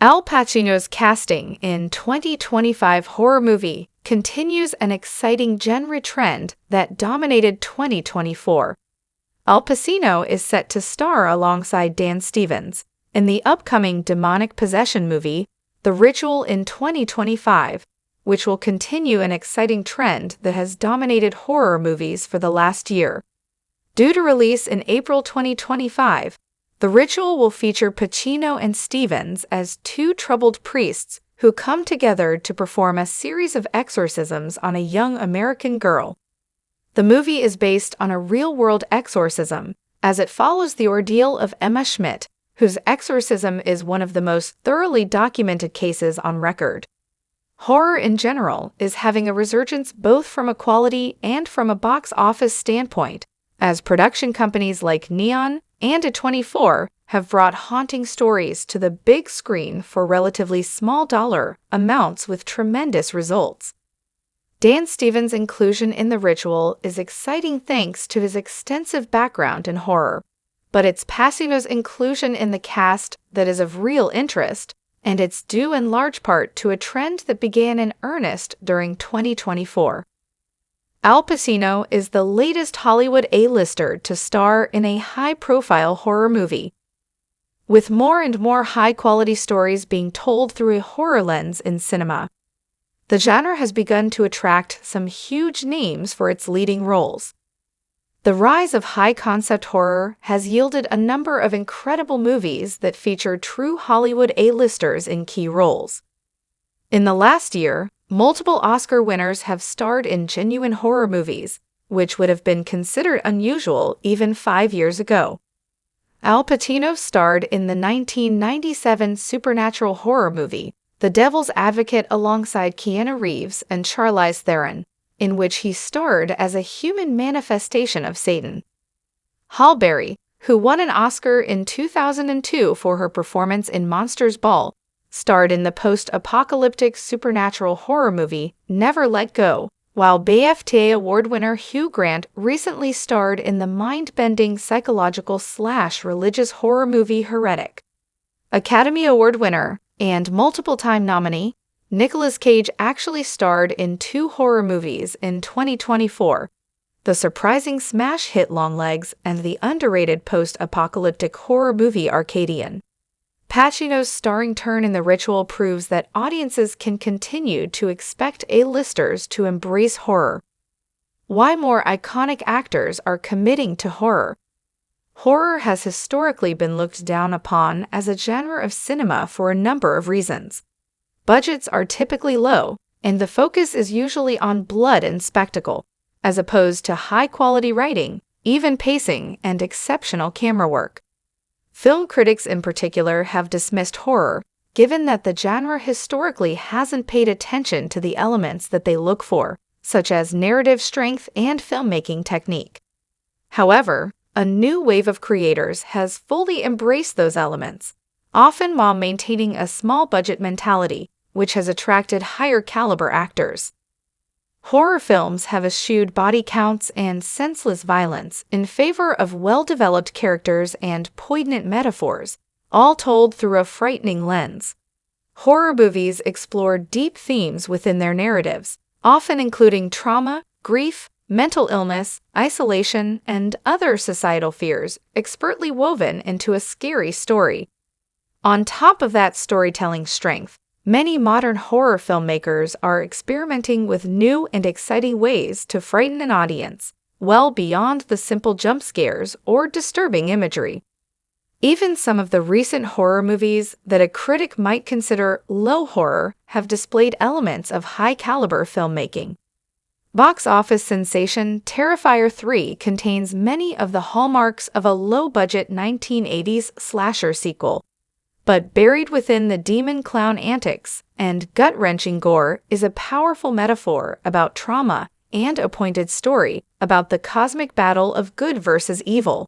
Al Pacino's casting in 2025 horror movie continues an exciting genre trend that dominated 2024. Al Pacino is set to star alongside Dan Stevens in the upcoming demonic possession movie, The Ritual in 2025, which will continue an exciting trend that has dominated horror movies for the last year. Due to release in April 2025, The Ritual will feature Pacino and Stevens as two troubled priests who come together to perform a series of exorcisms on a young American girl. The movie is based on a real-world exorcism, as it follows the ordeal of Emma Schmidt, whose exorcism is one of the most thoroughly documented cases on record. Horror in general is having a resurgence both from a quality and from a box office standpoint, as production companies like Neon and A24 have brought haunting stories to the big screen for relatively small dollar amounts with tremendous results. Dan Stevens' inclusion in The Ritual is exciting thanks to his extensive background in horror, but it's Pacino's inclusion in the cast that is of real interest, and it's due in large part to a trend that began in earnest during 2024. Al Pacino is the latest Hollywood A-lister to star in a high-profile horror movie. With more and more high-quality stories being told through a horror lens in cinema, the genre has begun to attract some huge names for its leading roles. The rise of high-concept horror has yielded a number of incredible movies that feature true Hollywood A-listers in key roles. In the last year, multiple Oscar winners have starred in genuine horror movies, which would have been considered unusual even 5 years ago. Al Pacino starred in the 1997 supernatural horror movie, The Devil's Advocate, alongside Keanu Reeves and Charlize Theron, in which he starred as a human manifestation of Satan. Halle Berry, who won an Oscar in 2002 for her performance in Monsters Ball, starred in the post-apocalyptic supernatural horror movie Never Let Go, while BAFTA award winner Hugh Grant recently starred in the mind-bending psychological/religious horror movie Heretic. Academy Award winner and multiple-time nominee Nicolas Cage actually starred in 2 horror movies in 2024, the surprising smash hit Longlegs and the underrated post-apocalyptic horror movie Arcadian. Pacino's starring turn in The Ritual proves that audiences can continue to expect A-listers to embrace horror. Why more iconic actors are committing to horror? Horror has historically been looked down upon as a genre of cinema for a number of reasons. Budgets are typically low, and the focus is usually on blood and spectacle, as opposed to high-quality writing, even pacing, and exceptional camera work. Film critics in particular have dismissed horror, given that the genre historically hasn't paid attention to the elements that they look for, such as narrative strength and filmmaking technique. However, a new wave of creators has fully embraced those elements, often while maintaining a small-budget mentality, which has attracted higher-caliber actors. Horror films have eschewed body counts and senseless violence in favor of well-developed characters and poignant metaphors, all told through a frightening lens. Horror movies explore deep themes within their narratives, often including trauma, grief, mental illness, isolation, and other societal fears, expertly woven into a scary story. On top of that storytelling strength, many modern horror filmmakers are experimenting with new and exciting ways to frighten an audience, well beyond the simple jump scares or disturbing imagery. Even some of the recent horror movies that a critic might consider low horror have displayed elements of high-caliber filmmaking. Box office sensation Terrifier 3 contains many of the hallmarks of a low-budget 1980s slasher sequel, but buried within the demon clown antics and gut-wrenching gore is a powerful metaphor about trauma and a pointed story about the cosmic battle of good versus evil.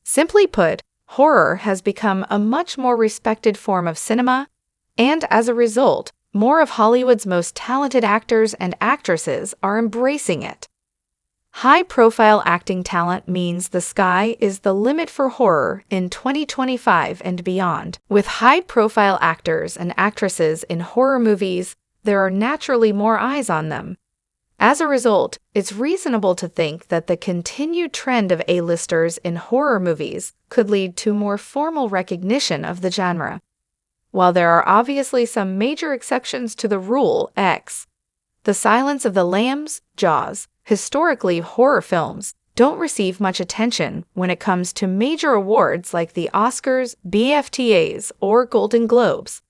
Simply put, horror has become a much more respected form of cinema, and as a result, more of Hollywood's most talented actors and actresses are embracing it. High-profile acting talent means the sky is the limit for horror in 2025 and beyond. With high-profile actors and actresses in horror movies, there are naturally more eyes on them. As a result, it's reasonable to think that the continued trend of A-listers in horror movies could lead to more formal recognition of the genre. While there are obviously some major exceptions to the rule, The Silence of the Lambs, Jaws, historically horror films, don't receive much attention when it comes to major awards like the Oscars, BAFTAs, or Golden Globes.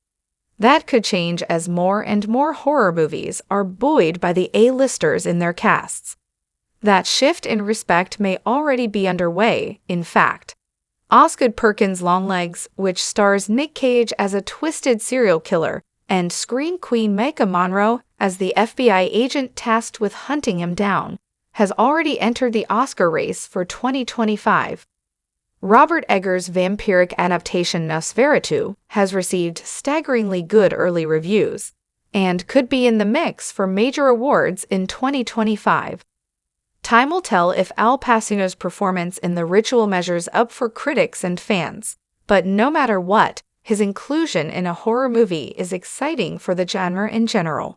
That could change as more and more horror movies are buoyed by the A-listers in their casts. That shift in respect may already be underway, in fact. Osgood Perkins' Longlegs, which stars Nick Cage as a twisted serial killer and Scream Queen Maika Monroe as the FBI agent tasked with hunting him down, has already entered the Oscar race for 2025. Robert Eggers' vampiric adaptation Nosferatu has received staggeringly good early reviews and could be in the mix for major awards in 2025. Time will tell if Al Pacino's performance in The Ritual measures up for critics and fans, but no matter what, his inclusion in a horror movie is exciting for the genre in general.